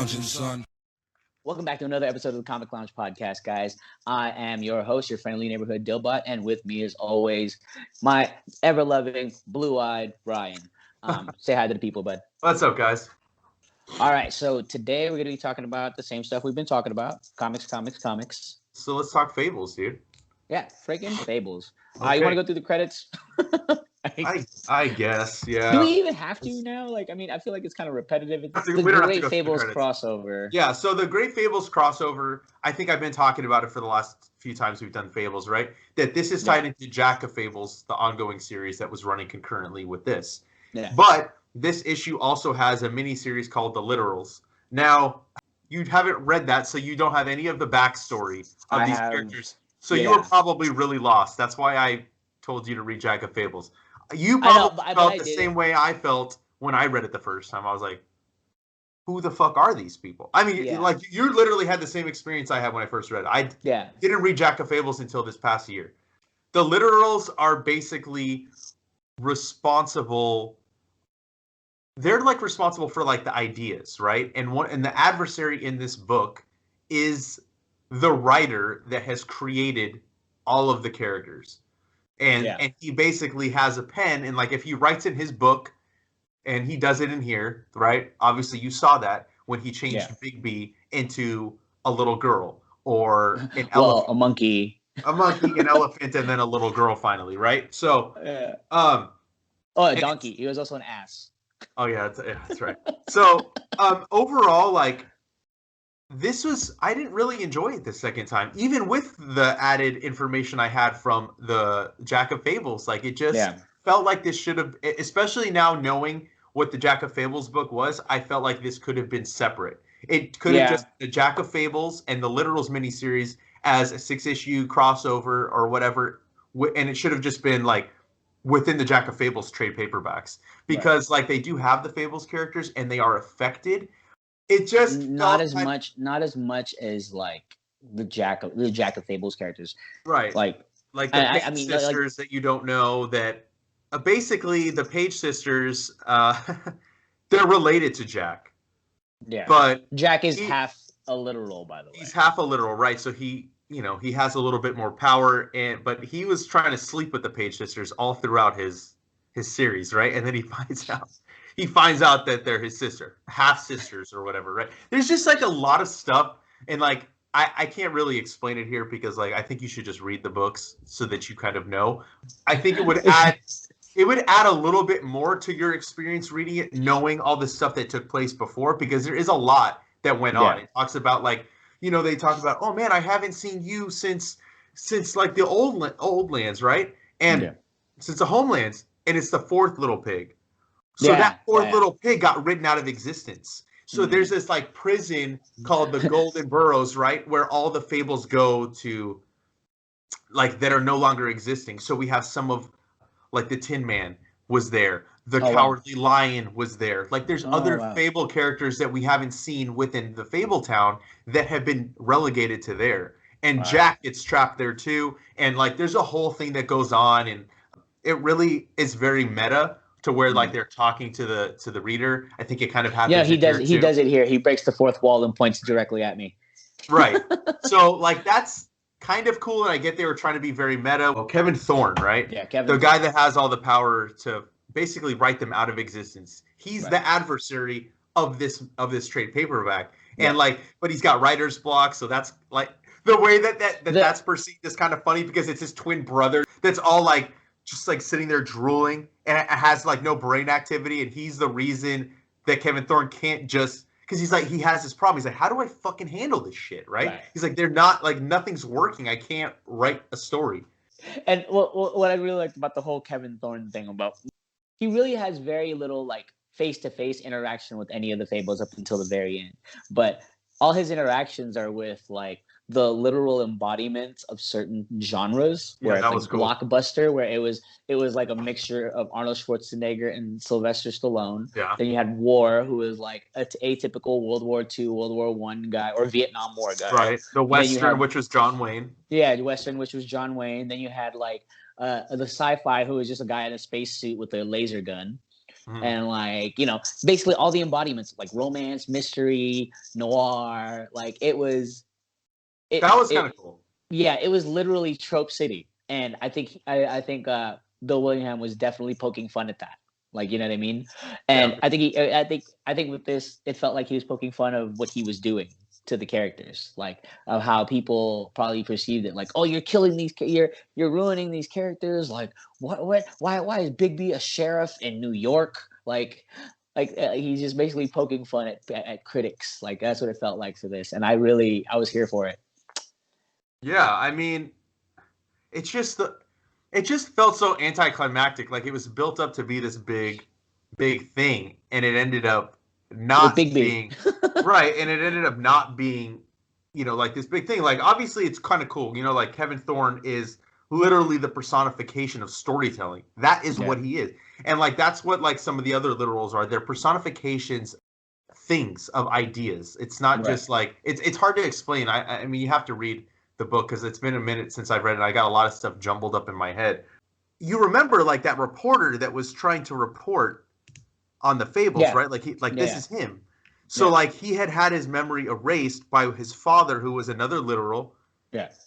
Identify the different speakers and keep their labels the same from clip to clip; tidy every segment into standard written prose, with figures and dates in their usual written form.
Speaker 1: lounging, son.
Speaker 2: Welcome back to another episode of the Comic Lounge podcast, guys. I am your host, your friendly neighborhood Dillbot, and with me, as always, my ever-loving, blue-eyed Brian. Say hi to the people, bud.
Speaker 3: What's up, guys?
Speaker 2: All right, so today we're going to be talking about the same stuff we've been talking about. Comics.
Speaker 3: So let's talk Fables, dude.
Speaker 2: Yeah, freaking Fables.
Speaker 3: Okay.
Speaker 2: You want to go through the credits?
Speaker 3: I guess, yeah.
Speaker 2: Do we even have to now? Like, I mean, I feel like it's kind of repetitive. It's the Great Fables crossover.
Speaker 3: Yeah, so the Great Fables crossover, I think I've been talking about it for the last few times we've done Fables, right? That this is tied into Jack of Fables, the ongoing series that was running concurrently with this.
Speaker 2: Yeah.
Speaker 3: But this issue also has a mini-series called The Literals. Now, you haven't read that, so you don't have any of the backstory of these characters. So you were probably really lost. That's why I told you to read Jack of Fables. You probably felt the same way I felt when I read it the first time. I was like, who the fuck are these people? I mean, like, you literally had the same experience I had when I first read it. I didn't read Jack of Fables until this past year. The Literals are basically responsible. They're like responsible for like the ideas, right? And the adversary in this book is the writer that has created all of the characters. And he basically has a pen, and like if he writes in his book, and he does it in here, right? Obviously, you saw that when he changed Big B into a little girl or an elephant,
Speaker 2: a monkey,
Speaker 3: an elephant, and then a little girl finally, right? So,
Speaker 2: a donkey. He was also an ass.
Speaker 3: Oh yeah, that's right. So, overall, like. I didn't really enjoy it the second time, even with the added information I had from the Jack of Fables. Like, it just felt like this should have, especially now knowing what the Jack of Fables book was, I felt like this could have been separate. It could have just the Jack of Fables and the Literals miniseries as a 6-issue crossover or whatever, and it should have just been like within the Jack of Fables trade paperbacks, because like they do have the Fables characters and they are affected. It just
Speaker 2: not as much as like the Jack of Fables characters,
Speaker 3: right? Like the Page sisters that you don't know that basically the Page sisters, they're related to Jack.
Speaker 2: Yeah,
Speaker 3: but
Speaker 2: Jack is half a literal, by the way.
Speaker 3: He's half a literal, right? So he has a little bit more power, but he was trying to sleep with the Page sisters all throughout his series, right? And then he finds out that they're his sister, half sisters or whatever, right? There's just like a lot of stuff, and like I can't really explain it here because like I think you should just read the books so that you kind of know. I think it would add a little bit more to your experience reading it, knowing all the stuff that took place before, because there is a lot that went on. It talks about like, they talk about, oh man, I haven't seen you since like the old lands, right? And since the homelands, and it's the fourth little pig. So that poor little pig got written out of existence. So there's this like prison called the Golden Burrows, right? Where all the fables go to, like, that are no longer existing. So we have some of, like, the Tin Man was there. The Cowardly Lion was there. Like, there's other fable characters that we haven't seen within the Fable Town that have been relegated to there. And Jack gets trapped there too. And like, there's a whole thing that goes on, and it really is very meta. To where like they're talking to the reader. I think it kind of happens.
Speaker 2: Yeah, he does it here. He breaks the fourth wall and points directly at me.
Speaker 3: Right. So like that's kind of cool, and I get they were trying to be very meta. Well, Kevin Thorne, right?
Speaker 2: Yeah, Kevin.
Speaker 3: The guy that has all the power to basically write them out of existence. He's the adversary of this trade paperback, and like, but he's got writer's block, so that's like the way that's perceived is kind of funny because it's his twin brother that's all like just like sitting there drooling. And it has like no brain activity, and he's the reason that Kevin Thorne can't just, because he's like, he has this problem. He's like, how do I fucking handle this shit, right? He's like, they're not like, nothing's working. I can't write a story.
Speaker 2: And what I really liked about the whole Kevin Thorne thing he really has very little like face-to-face interaction with any of the fables up until the very end. But all his interactions are with like the literal embodiments of certain genres, where it's like cool. Blockbuster, where it was like a mixture of Arnold Schwarzenegger and Sylvester Stallone.
Speaker 3: Yeah.
Speaker 2: Then you had War, who was like a atypical World War II, World War I guy, or Vietnam War guy.
Speaker 3: Right. The Western, which was John Wayne.
Speaker 2: Yeah, the Western, which was John Wayne. Then you had like the sci-fi, who was just a guy in a spacesuit with a laser gun. And like, you know, basically all the embodiments like romance, mystery, noir, like it was
Speaker 3: That was kind of cool.
Speaker 2: Yeah, it was literally trope city. And I think Bill Willingham was definitely poking fun at that. Like, you know what I mean? And
Speaker 3: Yeah.
Speaker 2: I think with this it felt like he was poking fun of what he was doing to the characters, like of how people probably perceived it, like, oh, you're killing these, you're ruining these characters, like why is Bigby a sheriff in New York, like he's just basically poking fun at critics, like that's what it felt like for this, and I was here for it.
Speaker 3: Yeah, I mean, it just felt so anticlimactic, like it was built up to be this big thing, and it ended up
Speaker 2: With
Speaker 3: not
Speaker 2: Bigby.
Speaker 3: being right, and it ended up not being, you know, like this big thing. Like obviously it's kind of cool, you know, like Kevin Thorne is literally the personification of storytelling. That is what he is. And like that's what like some of the other literals are. They're personifications, things of ideas. It's not just like it's hard to explain. I mean you have to read the book because it's been a minute since I've read it. I got a lot of stuff jumbled up in my head. You remember like that reporter that was trying to report on the Fables, right? Like this is him. So like he had his memory erased by his father, who was another literal,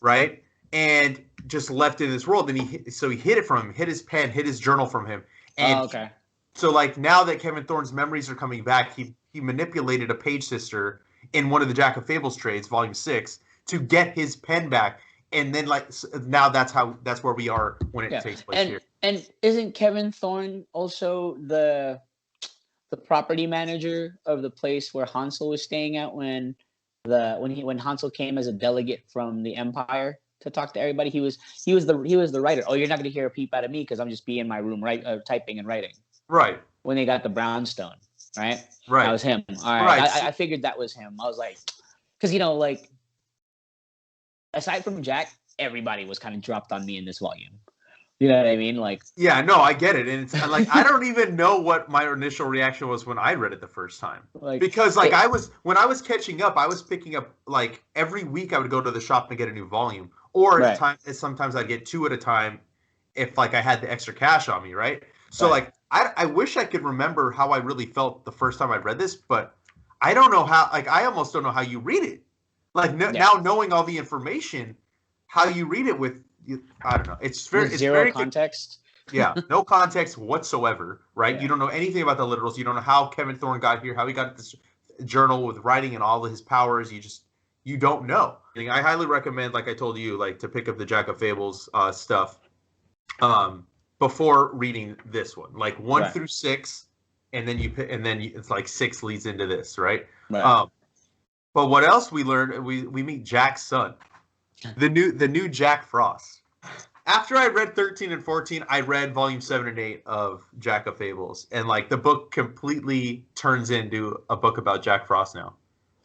Speaker 3: right? And just left in this world. And he hid it from him, hid his pen, hid his journal from him. And so like now that Kevin Thorne's memories are coming back, he manipulated a page sister in one of the Jack of Fables trades, Volume 6, to get his pen back. And then like now that's where we are when it takes place here.
Speaker 2: And isn't Kevin Thorne also the property manager of the place where Hansel was staying at when Hansel came as a delegate from the Empire to talk to everybody? He was the writer. Oh, you're not going to hear a peep out of me because I'm just be in my room typing and writing.
Speaker 3: Right.
Speaker 2: When they got the brownstone, right?
Speaker 3: Right.
Speaker 2: That was him. All right. I figured that was him. I was like, because you know, like aside from Jack, everybody was kind of dropped on me in this volume. You know what I mean? Like,
Speaker 3: yeah, no, I get it, and it's like I don't even know what my initial reaction was when I read it the first time, because like when I was catching up, I was picking up like every week I would go to the shop and get a new volume, or sometimes I'd get 2 at a time if like I had the extra cash on me, right? So like I wish I could remember how I really felt the first time I read this, but I don't know how. Like I almost don't know how you read it. Like now knowing all the information, how you read it with. I don't know. It's
Speaker 2: zero context.
Speaker 3: Yeah, no context whatsoever, right? You don't know anything about the literals. You don't know how Kevin Thorne got here, how he got this journal with writing and all of his powers. You don't know. I highly recommend, like I told you, like to pick up the Jack of Fables stuff before reading this one, like 1 through 6, and then it's like 6 leads into this, right? But what else we learned? We meet Jack's son. The new Jack Frost. After I read 13 and 14, I read volume 7 and 8 of Jack of Fables, and like the book completely turns into a book about Jack Frost now.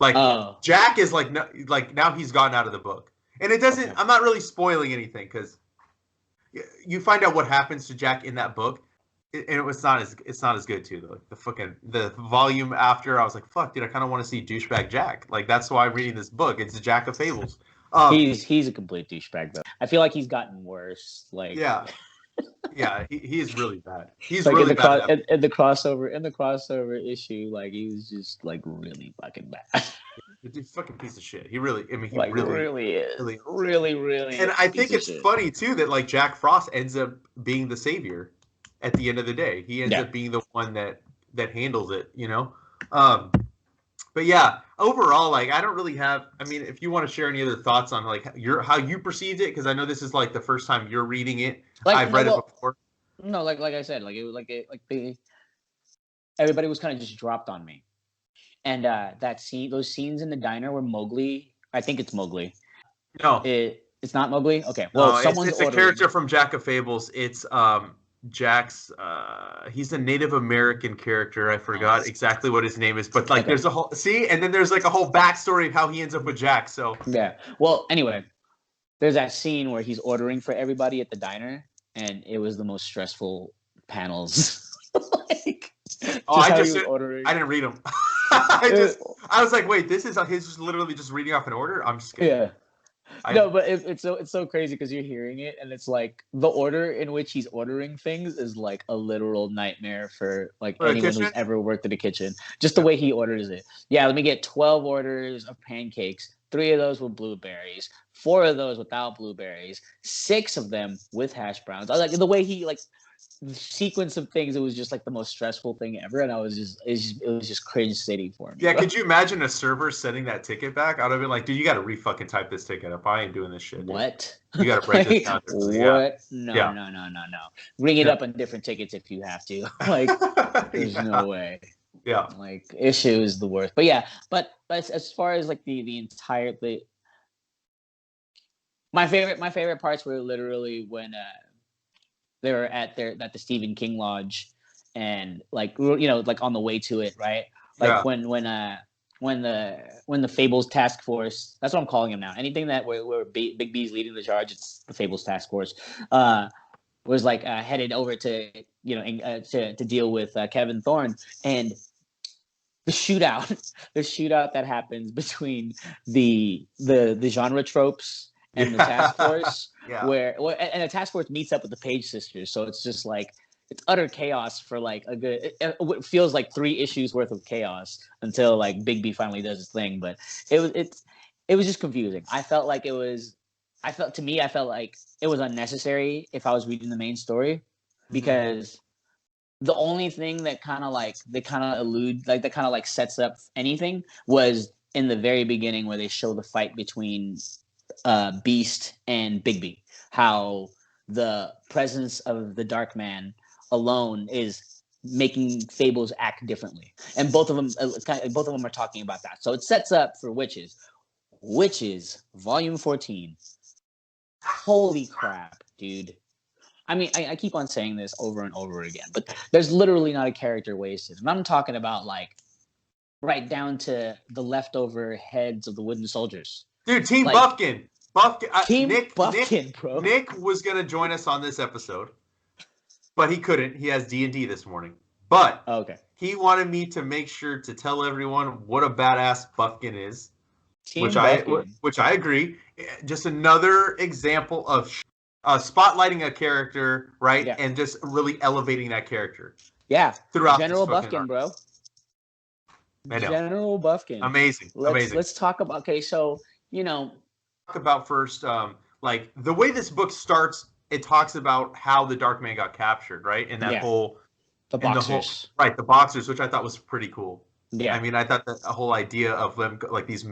Speaker 3: Like Jack is like now he's gone out of the book, and it doesn't. I'm not really spoiling anything because you find out what happens to Jack in that book, and it's not as good too. The volume after, I was like, fuck, dude, I kind of want to see douchebag Jack. Like that's why I'm reading this book. It's the Jack of Fables.
Speaker 2: He's a complete douchebag though. I feel like he's gotten worse. Like
Speaker 3: he is really bad. He's
Speaker 2: like
Speaker 3: really bad
Speaker 2: in the crossover issue. Like he's just like really fucking bad.
Speaker 3: He's a fucking piece of shit. He really is.
Speaker 2: Really.
Speaker 3: And I think it's funny too that like Jack Frost ends up being the savior at the end of the day. He ends up being the one that handles it. You know. But yeah, overall, like I don't really have. I mean, if you want to share any other thoughts on like how you perceived it, because I know this is like the first time you're reading it. I've read it before.
Speaker 2: No, like I said, everybody was kind of just dropped on me, and those scenes in the diner where Mowgli, I think it's Mowgli.
Speaker 3: No,
Speaker 2: it's not Mowgli. Okay, well,
Speaker 3: it's a character from Jack of Fables. It's Jack's he's a Native American character. I forgot exactly what his name is, but like there's a whole and then there's like a whole backstory of how he ends up with Jack. So
Speaker 2: yeah. Well, anyway, there's that scene where he's ordering for everybody at the diner, and it was the most stressful panels.
Speaker 3: I didn't read them. I was like, wait, this is he's just literally just reading off an order. I'm just kidding.
Speaker 2: Yeah. No, but it's so crazy because you're hearing it and it's like the order in which he's ordering things is like a literal nightmare for like
Speaker 3: For a
Speaker 2: anyone who's
Speaker 3: kitchen?
Speaker 2: ever worked in a kitchen. Just the way he orders it. Yeah, let me get 12 orders of pancakes. 3 of those with blueberries, 4 of those without blueberries, 6 of them with hash browns. I like the way he like the sequence of things. It was just like the most stressful thing ever, and I was just it was just cringe city for me.
Speaker 3: Yeah,
Speaker 2: Bro.
Speaker 3: could you imagine a server sending that ticket back? I'd have been like, dude, you got to re-fucking type this ticket up. I ain't doing this shit, dude.
Speaker 2: What?
Speaker 3: You got to break this
Speaker 2: Like,
Speaker 3: down. Yeah.
Speaker 2: what? No,
Speaker 3: Yeah.
Speaker 2: no. Ring it
Speaker 3: Yeah.
Speaker 2: up on different tickets if you have to. Like, there's
Speaker 3: Yeah.
Speaker 2: no way.
Speaker 3: Yeah.
Speaker 2: Like, issue is the worst. But yeah, but as far as like the entire my favorite parts were literally when they were at the Stephen King Lodge, and like like on the way to it, right? Like
Speaker 3: Yeah.
Speaker 2: when the Fables Task Force, that's what I'm calling him now. Anything that where Big B's leading the charge, it's the Fables Task Force. Was like headed over to to deal with Kevin Thorne, and the shootout that happens between the genre tropes and the task force,
Speaker 3: Yeah.
Speaker 2: where and the task force meets up with the Page sisters, so it's just like it's utter chaos for like a good it feels like 3 issues worth of chaos until like Big B finally does his thing. But it was just confusing. I felt like it was I felt like it was unnecessary if I was reading the main story, because the only thing that kind of like sets up anything was in the very beginning where they show the fight between Beast and Bigby, how the presence of the Dark Man alone is making Fables act differently, and both of them are talking about that. So it sets up for Witches Volume 14. Holy crap, dude. I mean, I keep on saying this over and over again, but there's literally not a character wasted. And I'm talking about like right down to the leftover heads of the wooden soldiers.
Speaker 3: Dude, Team
Speaker 2: Like,
Speaker 3: Buffkin.
Speaker 2: Team Buffkin, bro.
Speaker 3: Nick was going to join us on this episode, but he couldn't. He has D&D this morning. But
Speaker 2: Okay.
Speaker 3: he wanted me to make sure to tell everyone what a badass Buffkin is,
Speaker 2: Team Buffkin.
Speaker 3: which I agree. Just another example of spotlighting a character, right?
Speaker 2: Yeah.
Speaker 3: And just really elevating that character.
Speaker 2: Yeah.
Speaker 3: Throughout
Speaker 2: General
Speaker 3: this fucking
Speaker 2: Buffkin,
Speaker 3: arc.
Speaker 2: bro.
Speaker 3: I know.
Speaker 2: General Buffkin.
Speaker 3: Amazing.
Speaker 2: Let's talk about, okay, so,
Speaker 3: talk about first, like the way this book starts, it talks about how the Dark Man got captured, right? And that whole...
Speaker 2: The boxers.
Speaker 3: The boxers, which I thought was pretty cool.
Speaker 2: Yeah.
Speaker 3: I mean, I thought that the whole idea of them, like these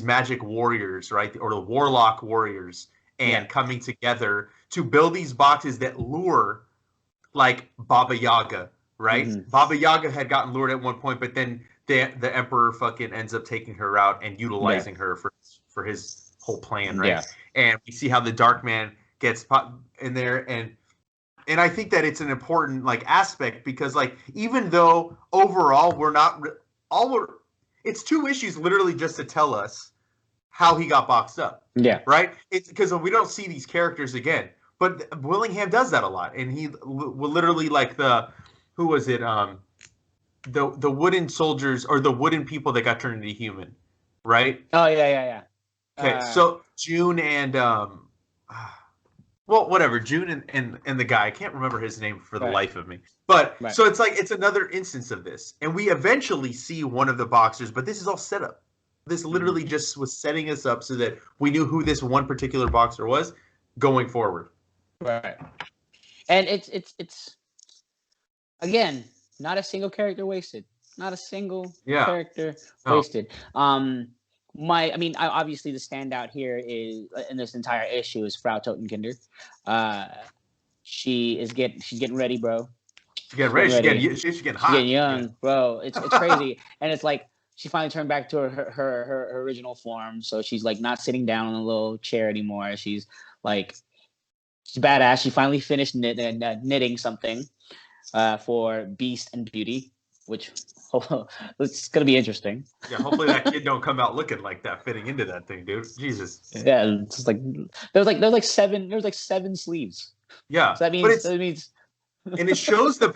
Speaker 3: magic warriors, right? Or the warlock warriors, and coming together to build these boxes that lure, like Baba Yaga, right?
Speaker 2: Mm-hmm.
Speaker 3: Baba Yaga had gotten lured at one point, but then the Emperor fucking ends up taking her out and utilizing her for his whole plan, right?
Speaker 2: Yeah.
Speaker 3: And we see how the Dark Man gets in there, and I think that it's an important like aspect, because like even though overall it's 2 issues literally just to tell us how he got boxed up.
Speaker 2: Yeah.
Speaker 3: Right? It's because we don't see these characters again. But Willingham does that a lot, and he will literally like who was it? The wooden soldiers, or the wooden people that got turned into human, right?
Speaker 2: Oh yeah.
Speaker 3: Okay, so June and well, whatever, June and the guy, I can't remember his name for the life of me. But so it's like it's another instance of this, and we eventually see one of the boxers, but this is all set up. This literally just was setting us up so that we knew who this one particular boxer was going forward.
Speaker 2: Right. And it's again, not a single character wasted. Not a single character wasted. Obviously the standout here is in this entire issue is Frau Totenkinder. She's getting ready, bro.
Speaker 3: She's getting ready. She's getting hot.
Speaker 2: She's getting young, bro. It's crazy. And it's like she finally turned back to her original form. So she's like not sitting down on a little chair anymore. She's badass. She finally finished knitting something for Beast and Beauty, which it's gonna be interesting.
Speaker 3: Yeah, hopefully that kid don't come out looking like that, fitting into that thing, dude. Jesus.
Speaker 2: Yeah, it's just like there was like 7 sleeves.
Speaker 3: Yeah,
Speaker 2: so that means.
Speaker 3: And it shows the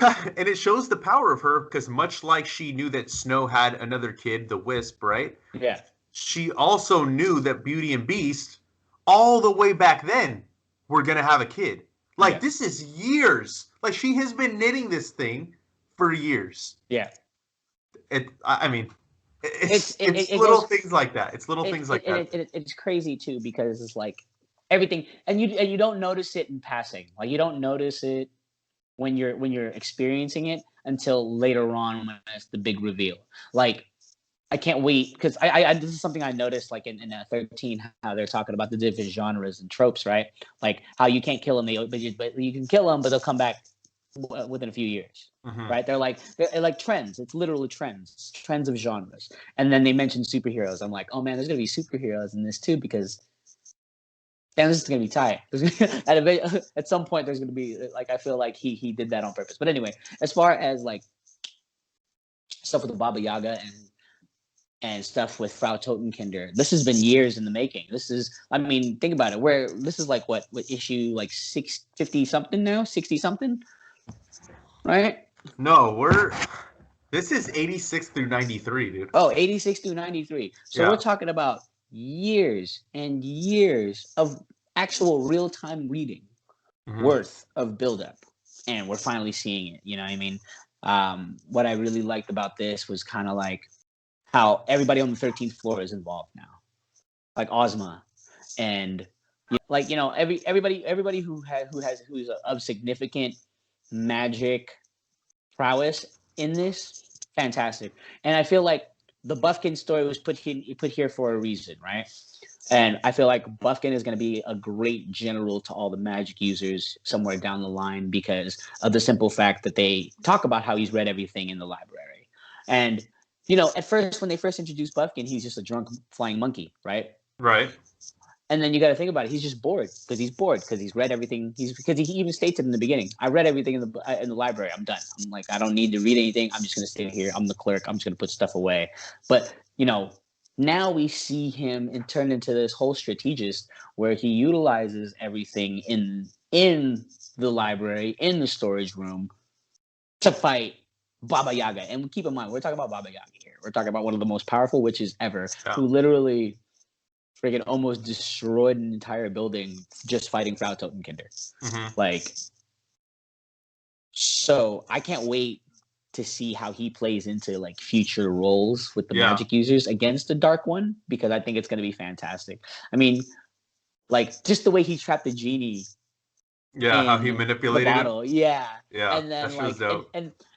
Speaker 3: power of her, because much like she knew that Snow had another kid, the Wisp, right?
Speaker 2: Yeah.
Speaker 3: she also knew that Beauty and Beast, all the way back then, were gonna have a kid. Like, this is years. Like, she has been knitting this thing for years.
Speaker 2: Yeah.
Speaker 3: I mean, it's
Speaker 2: it
Speaker 3: little
Speaker 2: goes,
Speaker 3: things like that. It's little things like that.
Speaker 2: It's crazy too, because it's like everything, and you don't notice it in passing. Like, you don't notice it when you're experiencing it until later on when it's the big reveal. Like, I can't wait, because I this is something I noticed, like in 13, how they're talking about the different genres and tropes, right? Like how you can't kill them, but you can kill them, but they'll come back within a few years, right? They're like trends. It's literally trends of genres. And then they mentioned superheroes. I'm like, oh man, there's gonna be superheroes in this too, because damn, this is gonna be tight. At some point, there's gonna be, like, I feel like he did that on purpose. But anyway, as far as like stuff with the Baba Yaga and stuff with Frau Totenkinder, this has been years in the making. This is, I mean, think about it. Where this is like what issue, like 50 something now, 60 something, right?
Speaker 3: No, this is 86 through 93, dude.
Speaker 2: Oh, 86 through 93. So we're talking about years and years of actual real-time reading worth of buildup, and we're finally seeing it. You know what I mean? What I really liked about this was kind of like how everybody on the 13th floor is involved now, like Ozma, and like, you know, everybody who's of significant magic prowess in this, fantastic. And I feel like the Buffkin story was put here for a reason, right? And I feel like Buffkin is going to be a great general to all the magic users somewhere down the line, because of the simple fact that they talk about how he's read everything in the library. And, you know, at first, when they first introduced Buffkin, he's just a drunk flying monkey, right?
Speaker 3: Right.
Speaker 2: And then you got to think about it. He's just bored because he's read everything. Because he even states it in the beginning. I read everything in the library. I'm done. I'm like, I don't need to read anything. I'm just going to stay here. I'm the clerk. I'm just going to put stuff away. But, you know, now we see him turn into this whole strategist where he utilizes everything in the library, in the storage room, to fight Baba Yaga. And keep in mind, we're talking about Baba Yaga here. We're talking about one of the most powerful witches ever, who literally freaking almost destroyed an entire building just fighting Frau Totenkinder. Like, so I can't wait to see how he plays into like future roles with the magic users against the Dark One, because I think it's going to be fantastic. I mean, like, just the way he trapped the genie.
Speaker 3: Yeah, how he manipulated
Speaker 2: the bottle.
Speaker 3: him.
Speaker 2: Yeah.
Speaker 3: And then
Speaker 2: like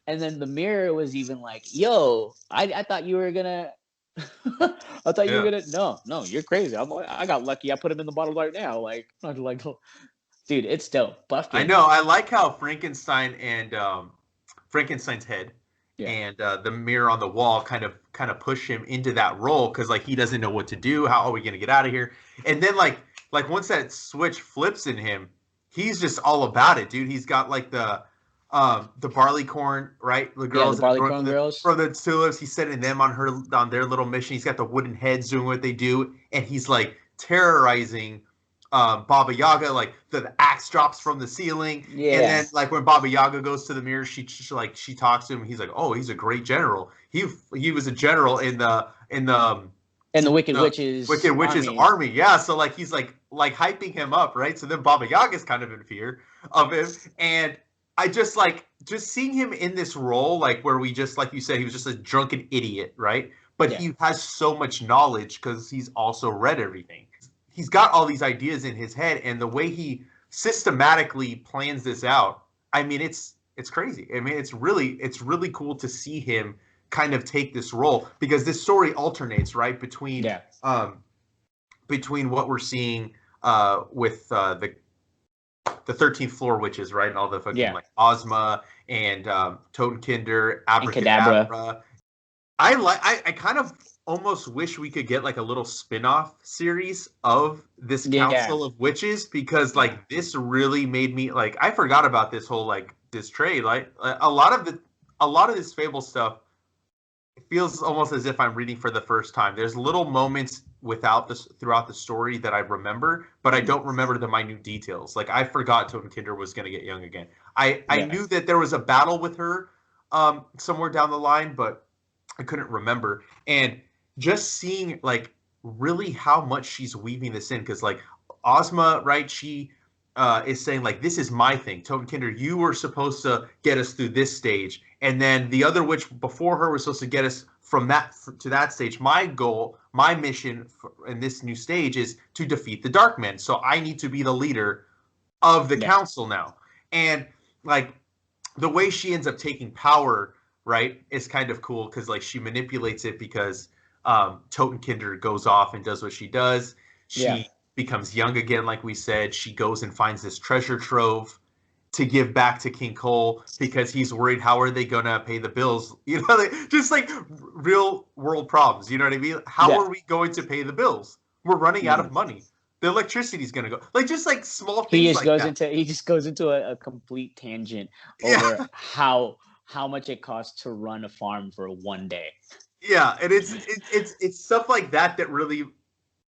Speaker 2: and then the mirror was even like, yo, I thought you were gonna I thought you were gonna no, you're crazy. I got lucky. I put him in the bottle right now. Like, dude, it's dope. Buffkin.
Speaker 3: I know. I like how Frankenstein and Frankenstein's head and the mirror on the wall kind of push him into that role, because like he doesn't know what to do. How are we gonna get out of here? And then like once that switch flips in him, he's just all about it, dude. He's got like the barleycorn, right? The girls,
Speaker 2: the barleycorn girls
Speaker 3: for the tulips. He's sending them on their little mission. He's got the wooden heads doing what they do, and he's like terrorizing Baba Yaga. Like the axe drops from the ceiling, and then like when Baba Yaga goes to the mirror, she talks to him. He's like, oh, he's a great general. He was a general in the
Speaker 2: Wicked Witches
Speaker 3: army. Yeah, so like he's like hyping him up, right? So then Baba Yaga's kind of in fear of him, and I just seeing him in this role, like where we just, like you said, he was just a drunken idiot, right? But he has so much knowledge because he's also read everything. He's got all these ideas in his head, and the way he systematically plans this out, I mean, it's crazy. I mean, it's really cool to see him kind of take this role, because this story alternates, right, between what we're seeing with the 13th floor witches, right, and all the fucking like Ozma and Totenkinder, Abracadabra. I kind of almost wish we could get like a little spin-off series of this Council of Witches, because like this really made me like, I forgot about this whole like this trade. Like a lot of this Fable stuff, it feels almost as if I'm reading for the first time. There's little moments throughout the story that I remember, but I don't remember the minute details. Like I forgot Totenkinder was going to get young again. I knew that there was a battle with her somewhere down the line, but I couldn't remember. And just seeing like really how much she's weaving this in, because like Ozma, right? She is saying like, this is my thing. Totenkinder, you were supposed to get us through this stage, and then the other witch before her was supposed to get us from that to that stage. My goal, my mission in this new stage is to defeat the Dark Men. So I need to be the leader of the council now. And like the way she ends up taking power, right, is kind of cool because like she manipulates it because Totenkinder goes off and does what she does. She becomes young again, like we said. She goes and finds this treasure trove to give back to King Cole because he's worried how are they gonna pay the bills? You know, like, just like real world problems. You know what I mean? How are we going to pay the bills? We're running out of money. The electricity's gonna go. Like just like small things
Speaker 2: He just goes into a complete tangent over how much it costs to run a farm for one day.
Speaker 3: Yeah, and it's stuff like that that really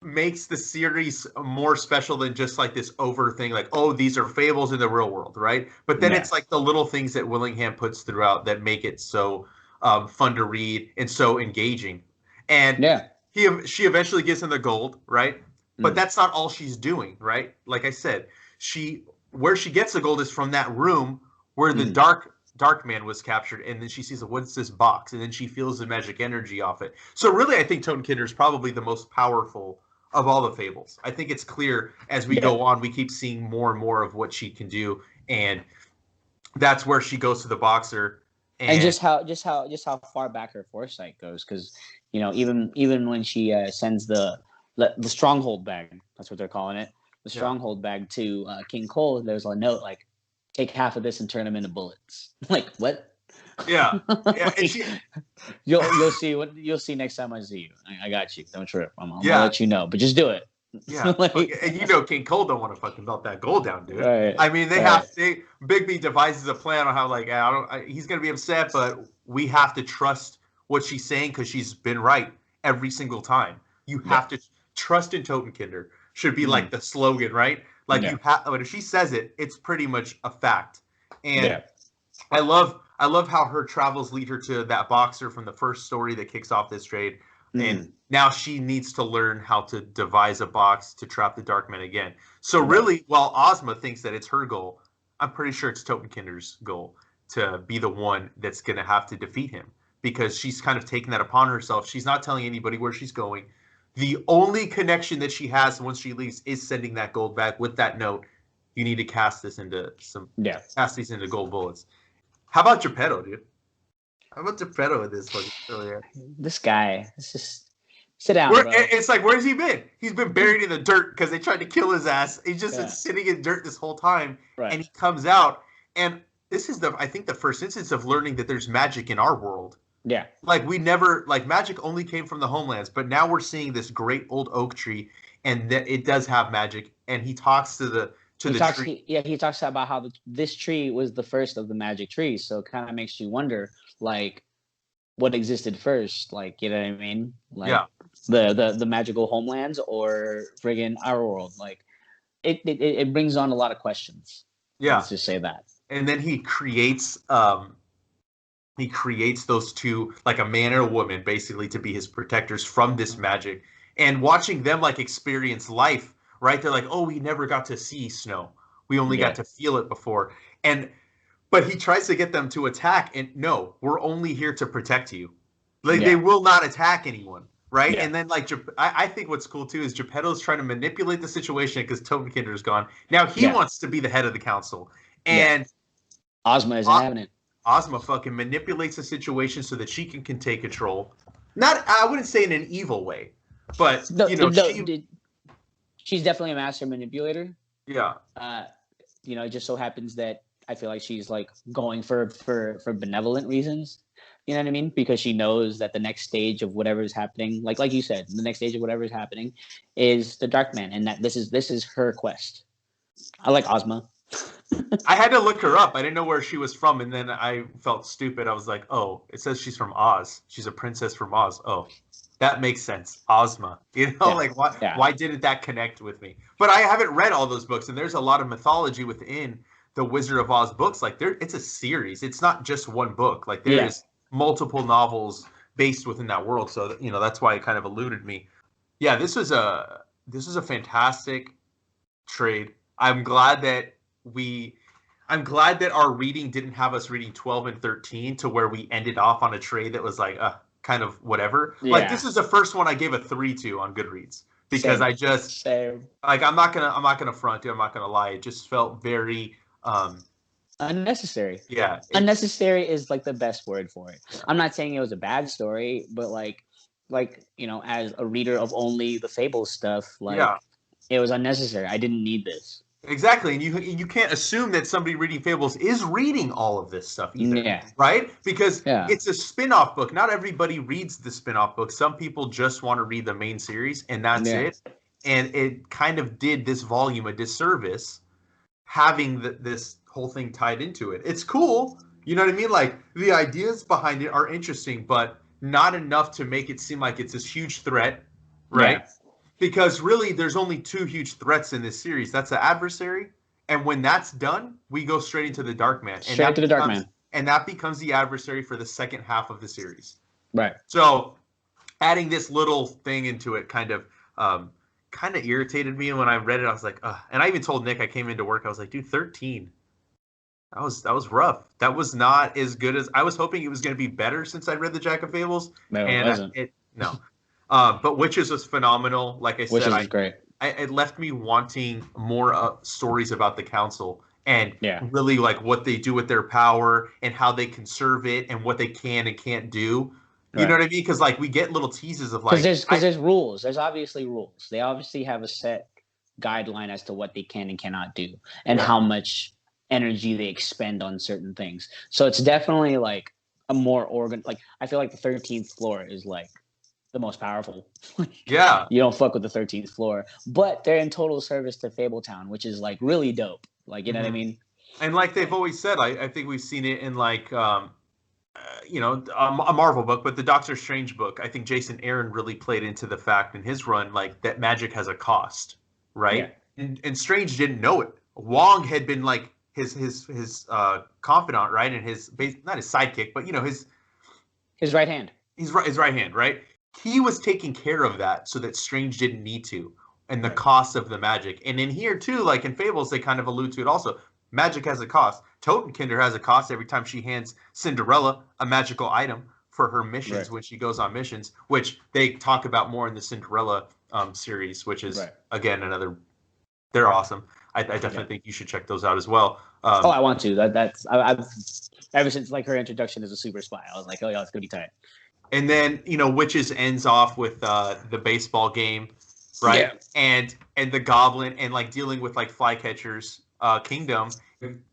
Speaker 3: makes the series more special than just like this over thing, like, oh, these are fables in the real world, right? But then it's like the little things that Willingham puts throughout that make it so fun to read and so engaging. And she eventually gives him the gold, right? But that's not all she's doing, right? Like I said, where she gets the gold is from that room where the dark man was captured, and then she sees, what's this box? And then she feels the magic energy off it. So really, I think Totenkinder is probably the most powerful of all the fables. I think it's clear as we go on, we keep seeing more and more of what she can do, and that's where she goes to the boxer.
Speaker 2: And just how far back her foresight goes, because you know, even when she sends the stronghold bag, that's what they're calling it, the stronghold bag to King Cole, there's a note like, take half of this and turn them into bullets. Like, what?
Speaker 3: Yeah.
Speaker 2: Like, you'll see next time I see you. I got you. Don't trip. I'm gonna let you know, but just do it.
Speaker 3: Yeah. And you know, King Cole don't want to fucking melt that gold down, dude.
Speaker 2: Right.
Speaker 3: I mean, Bigby devises a plan on how like he's gonna be upset, but we have to trust what she's saying because she's been right every single time. You have to trust in Totenkinder. Should be like the slogan, right? Like you have, but if she says it, it's pretty much a fact. And I love how her travels lead her to that boxer from the first story that kicks off this trade. And now she needs to learn how to devise a box to trap the Darkmen again. So really, while Ozma thinks that it's her goal, I'm pretty sure it's Totenkinder's goal to be the one that's going to have to defeat him, because she's kind of taken that upon herself. She's not telling anybody where she's going. The only connection that she has once she leaves is sending that gold back with that note. You need to cast this into cast these into gold bullets. How about Geppetto, dude? How about Geppetto in this fucking story?
Speaker 2: This guy, it's just sit down, bro.
Speaker 3: It's like, where's he been? He's been buried in the dirt because they tried to kill his ass. He's just been sitting in dirt this whole time, and he comes out. And this is I think the first instance of learning that there's magic in our world.
Speaker 2: Yeah.
Speaker 3: Like we never, like magic only came from the homelands, but now we're seeing this great old oak tree, and that it does have magic. And he talks to the tree.
Speaker 2: He talks about how this tree was the first of the magic trees. So it kind of makes you wonder, like, what existed first? Like, you know what I mean? Like the magical homelands or friggin' our world. Like, it brings on a lot of questions.
Speaker 3: Yeah.
Speaker 2: Let's just say that.
Speaker 3: And then he creates those two, like a man and a woman, basically to be his protectors from this magic. And watching them like experience life, right? They're like, oh, we never got to see snow. We only got to feel it before. But he tries to get them to attack, and no, we're only here to protect you. Like they will not attack anyone, right? Yeah. And then like I think what's cool too is Geppetto's trying to manipulate the situation because Totenkinder is gone. Now he wants to be the head of the council, and
Speaker 2: Ozma isn't having it.
Speaker 3: Ozma fucking manipulates the situation so that she can take control. Not, I wouldn't say in an evil way, but
Speaker 2: she's definitely a master manipulator.
Speaker 3: Yeah.
Speaker 2: It just so happens that I feel like she's like going for benevolent reasons. You know what I mean? Because she knows that the next stage of whatever is happening, like you said, the next stage of whatever is happening is the Dark Man, and that this is her quest. I like Ozma.
Speaker 3: I had to look her up. I didn't know where she was from, and then I felt stupid. I was like, oh, it says she's from Oz. She's a princess from Oz. Oh, that makes sense. Ozma. Why didn't that connect with me? But I haven't read all those books, and there's a lot of mythology within the Wizard of Oz books. Like it's a series. It's not just one book. Like there is multiple novels based within that world. So, that's why it kind of eluded me. Yeah, this was a fantastic trade. I'm glad that we I'm glad that our reading didn't have us reading 12 and 13 to where we ended off on a trade that was like kind of whatever. Like this
Speaker 2: Yeah,
Speaker 3: is the first one I gave a 3 to on Goodreads because
Speaker 2: same,
Speaker 3: I just
Speaker 2: same.
Speaker 3: like I'm not gonna front you, I'm not gonna lie. It just felt very
Speaker 2: Unnecessary.
Speaker 3: yeah,
Speaker 2: Unnecessary is like the best word for it.
Speaker 3: yeah.
Speaker 2: I'm not saying it was a bad story, but like as a reader of only the Fable stuff, like
Speaker 3: Yeah.
Speaker 2: it was unnecessary. I didn't need this.
Speaker 3: Exactly, and you can't assume that somebody reading Fables is reading all of this stuff either,
Speaker 2: Yeah,
Speaker 3: right? Because
Speaker 2: yeah,
Speaker 3: it's a spin-off book. Not everybody reads the spin-off book. Some people just want to read the main series and that's
Speaker 2: yeah.
Speaker 3: it. And it kind of did this volume a disservice having this whole thing tied into it. It's cool, you know what I mean? Like the ideas behind it are interesting, but not enough to make it seem like it's this huge threat, right?
Speaker 2: Yeah.
Speaker 3: Because really there's only two huge threats in this series. That's the adversary, and when that's done, we go straight into the Dark Man, and
Speaker 2: Straight to the Dark Man.
Speaker 3: that becomes the adversary for the second half of the series.
Speaker 2: Right.
Speaker 3: So adding this little thing into it kind of irritated me. And when I read it, I was like, ugh. And I even told Nick, I came into work, I was like, dude, 13. That was rough. That was not as good as I was hoping it was going to be better since I read the Jack of Fables.
Speaker 2: No, it
Speaker 3: And
Speaker 2: wasn't.
Speaker 3: it no. But Witches was phenomenal. Like I said,
Speaker 2: Wishes is great.
Speaker 3: it left me wanting more stories about the council and
Speaker 2: Yeah.
Speaker 3: really like what they do with their power and how they conserve it and what they can and can't do. You know
Speaker 2: Right.
Speaker 3: what I mean? Because like we get little teases of
Speaker 2: Because
Speaker 3: like
Speaker 2: there's rules. There's obviously rules. They obviously have a set guideline as to what they can and cannot do, and
Speaker 3: Yeah.
Speaker 2: how much energy they expend on certain things. So it's definitely like a more organ. Like I feel like the 13th floor is like the most powerful.
Speaker 3: Yeah.
Speaker 2: You don't fuck with the 13th floor, but they're in total service to Fabletown, which is like really dope. Like you know what I
Speaker 3: Mhm.
Speaker 2: mean?
Speaker 3: And like they've always said, I think we've seen it in like a Marvel book, but the Doctor Strange book. I think Jason Aaron really played into the fact in his run like that magic has a cost,
Speaker 2: Yeah.
Speaker 3: right? And Strange didn't know it. Wong had been like his confidant, right, and not his sidekick, but
Speaker 2: His right hand.
Speaker 3: his right hand, right? He was taking care of that so that Strange didn't need to, and the
Speaker 2: Right.
Speaker 3: cost of the magic. And in here too, like in Fables, they kind of allude to it also. Magic has a cost. Totenkinder has a cost every time she hands Cinderella a magical item for her missions
Speaker 2: Right.
Speaker 3: when she goes on missions, which they talk about more in the Cinderella series, which is
Speaker 2: Right.
Speaker 3: again another. They're awesome. I definitely think you should check those out as well.
Speaker 2: I want to. I've ever since like her introduction as a super spy, I was like, oh yeah, it's gonna be tight.
Speaker 3: And then Witches ends off with the baseball game, right?
Speaker 2: Yeah.
Speaker 3: And the Goblin and like dealing with like Flycatcher's kingdom,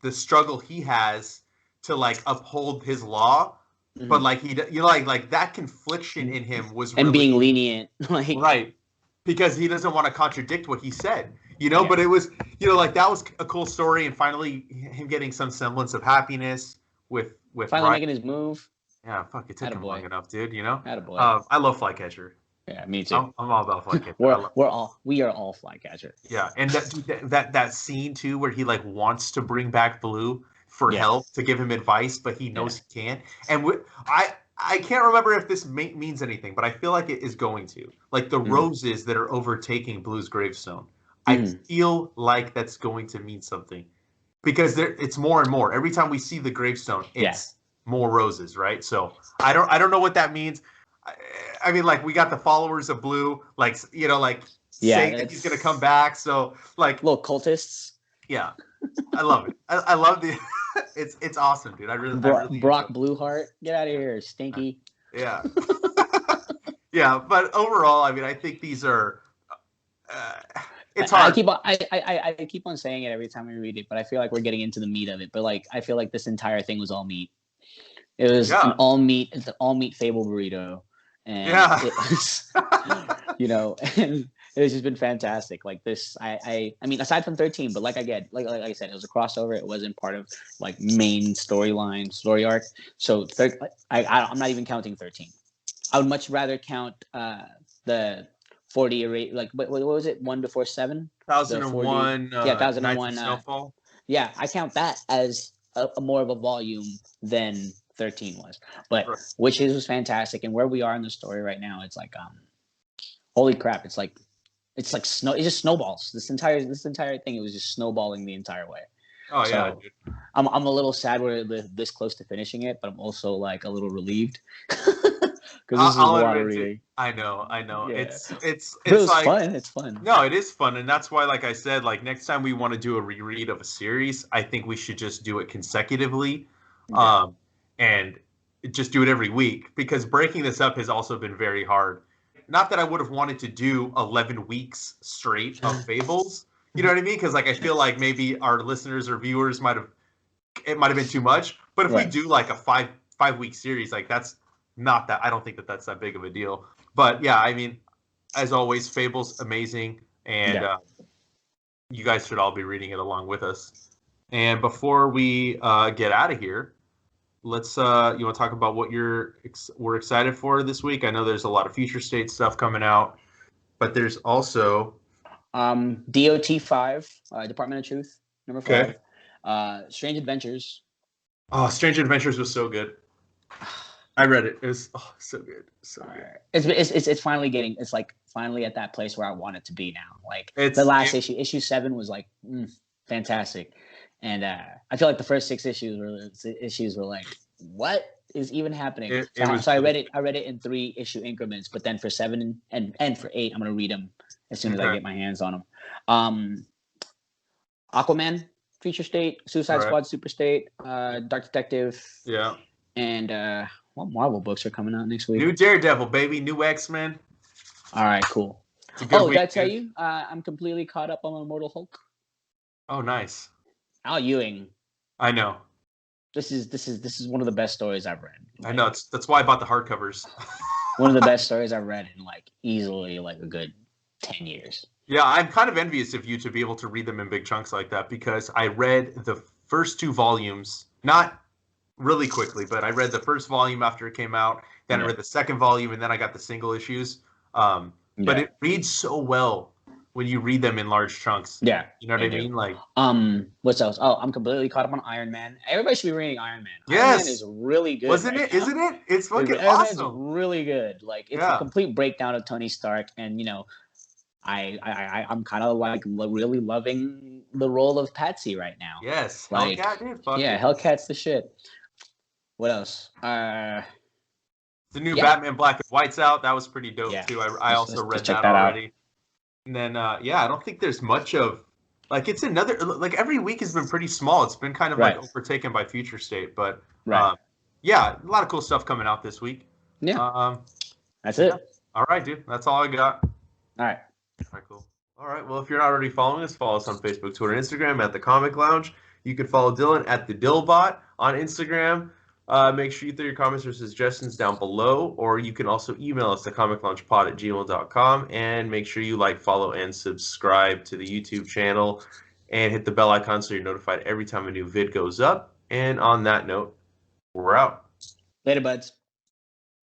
Speaker 3: the struggle he has to like uphold his law, but like like that confliction in him was
Speaker 2: And
Speaker 3: really
Speaker 2: being lenient, like
Speaker 3: right because he doesn't want to contradict what he said,
Speaker 2: Yeah.
Speaker 3: But it was like that was a cool story, and finally him getting some semblance of happiness with
Speaker 2: finally
Speaker 3: Ryan.
Speaker 2: making his move.
Speaker 3: Yeah, fuck, it took him
Speaker 2: Attaboy.
Speaker 3: long enough, dude.
Speaker 2: Attaboy.
Speaker 3: I love Flycatcher.
Speaker 2: Yeah, me too.
Speaker 3: I'm all about Flycatcher.
Speaker 2: We are all Flycatcher.
Speaker 3: Yeah, and that scene too, where he like wants to bring back Blue for help to give him advice, but he knows he can't. And I can't remember if this means anything, but I feel like it is going to. Like the roses that are overtaking Blue's gravestone, I feel like that's going to mean something because it's more and more. Every time we see the gravestone, it's more roses, right? So I don't know what that means. I mean, like we got the followers of Blue, like saying that he's gonna come back. So like
Speaker 2: little cultists.
Speaker 3: Yeah, I love it. I love the. It's awesome, dude. I really
Speaker 2: Brock Blueheart, get out of here, stinky.
Speaker 3: Yeah. Yeah, but overall, I mean, I think these are. It's hard.
Speaker 2: I keep on saying it every time we read it, but I feel like we're getting into the meat of it. But like, I feel like this entire thing was all meat. It was an all meat. It's an all meat Fable burrito, and it was, and it's just been fantastic. Like this, I mean, aside from 13, but like I said, it was a crossover. It wasn't part of like main story arc. So I'm not even counting 13. I would much rather count the 40 like what was it 1 before 7?
Speaker 3: 1001.
Speaker 2: 1001.
Speaker 3: Snowfall.
Speaker 2: Yeah, I count that as a more of a volume than 13 was, but Witches was fantastic, and where we are in the story right now, it's like Holy crap! It's like snow. It just snowballs. This entire thing. It was just snowballing the entire way.
Speaker 3: Oh yeah,
Speaker 2: So
Speaker 3: dude.
Speaker 2: I'm a little sad we're this close to finishing it, but I'm also like a little relieved because this is a
Speaker 3: I'll
Speaker 2: lot of
Speaker 3: admit it.
Speaker 2: reading.
Speaker 3: I know.
Speaker 2: Yeah, but it
Speaker 3: It's
Speaker 2: was
Speaker 3: like
Speaker 2: fun. It's fun.
Speaker 3: no, it is fun, and that's why, like I said, like next time we want to do a reread of a series, I think we should just do it consecutively,
Speaker 2: Yeah.
Speaker 3: and just do it every week because breaking this up has also been very hard. Not that I would have wanted to do 11 weeks straight of Fables, you know what I mean? Because like I feel like maybe our listeners or viewers might have been too much. But if we
Speaker 2: Right.
Speaker 3: do like a five week series, like that's not that. I don't think that that's that big of a deal. But yeah, I mean, as always, Fable's amazing, and
Speaker 2: Yeah.
Speaker 3: you guys should all be reading it along with us. And before we get out of here, let's you want to talk about what we're excited for this week. I know there's a lot of future state stuff coming out, but there's also
Speaker 2: DOT 5, Department of Truth, number 5. Strange Adventures.
Speaker 3: Oh, Strange Adventures was so good. I read it. It was so good, so good.
Speaker 2: It's finally getting. It's like finally at that place where I want it to be now. Like the last issue 7 was like fantastic, and I feel like the first 6 issues were like, what is even happening? So I read it. I read it in 3 issue increments, but then for 7 and for 8, I'm gonna read them as soon as I get my hands on them. Aquaman, Future State, Suicide Squad, Super State, Dark Detective.
Speaker 3: Yeah.
Speaker 2: And what Marvel books are coming out next week?
Speaker 3: New Daredevil, baby. New X-Men.
Speaker 2: All right, cool. Did I tell you? I'm completely caught up on Immortal Hulk.
Speaker 3: Oh, nice.
Speaker 2: Al Ewing.
Speaker 3: I know.
Speaker 2: This is one of the best stories I've read.
Speaker 3: Like, I know. That's why I bought the hardcovers.
Speaker 2: One of the best stories I've read in like easily like a good 10 years.
Speaker 3: Yeah, I'm kind of envious of you to be able to read them in big chunks like that because I read the first 2 volumes, not really quickly, but I read the first volume after it came out. Then I read the second volume, and then I got the single issues. But it reads so well when you read them in large chunks.
Speaker 2: Yeah,
Speaker 3: you know what I mean. Like,
Speaker 2: what else? Oh, I'm completely caught up on Iron Man. Everybody should be reading Iron Man.
Speaker 3: Yes,
Speaker 2: Iron Man is really good.
Speaker 3: Wasn't it? Isn't it? It's fucking
Speaker 2: awesome.
Speaker 3: awesome.
Speaker 2: Iron Man is really good. Like it's a complete breakdown of Tony Stark, and you know, I'm kind of like really loving the role of Patsy right now.
Speaker 3: Yes,
Speaker 2: like
Speaker 3: Hellcat, dude. Fuck
Speaker 2: yeah,
Speaker 3: it.
Speaker 2: Hellcat's the shit. What else?
Speaker 3: The new Batman Black and White's out. That was pretty dope too. I also read that already. Out. And then I don't think there's much of like it's another like every week has been pretty small. It's been kind of like overtaken by Future State, but a lot of cool stuff coming out this week.
Speaker 2: Yeah. That's it.
Speaker 3: All right, dude. That's all I got.
Speaker 2: All right.
Speaker 3: All right, cool. All right. Well, if you're not already following us, follow us on Facebook, Twitter, and Instagram at The Comic Lounge. You can follow Dylan at The Dillbot on Instagram. Make sure you throw your comments or suggestions down below, or you can also email us, thecomicloungepod@gmail.com, and make sure you like, follow, and subscribe to the YouTube channel, and hit the bell icon so you're notified every time a new vid goes up. And on that note, we're out.
Speaker 2: Later, buds.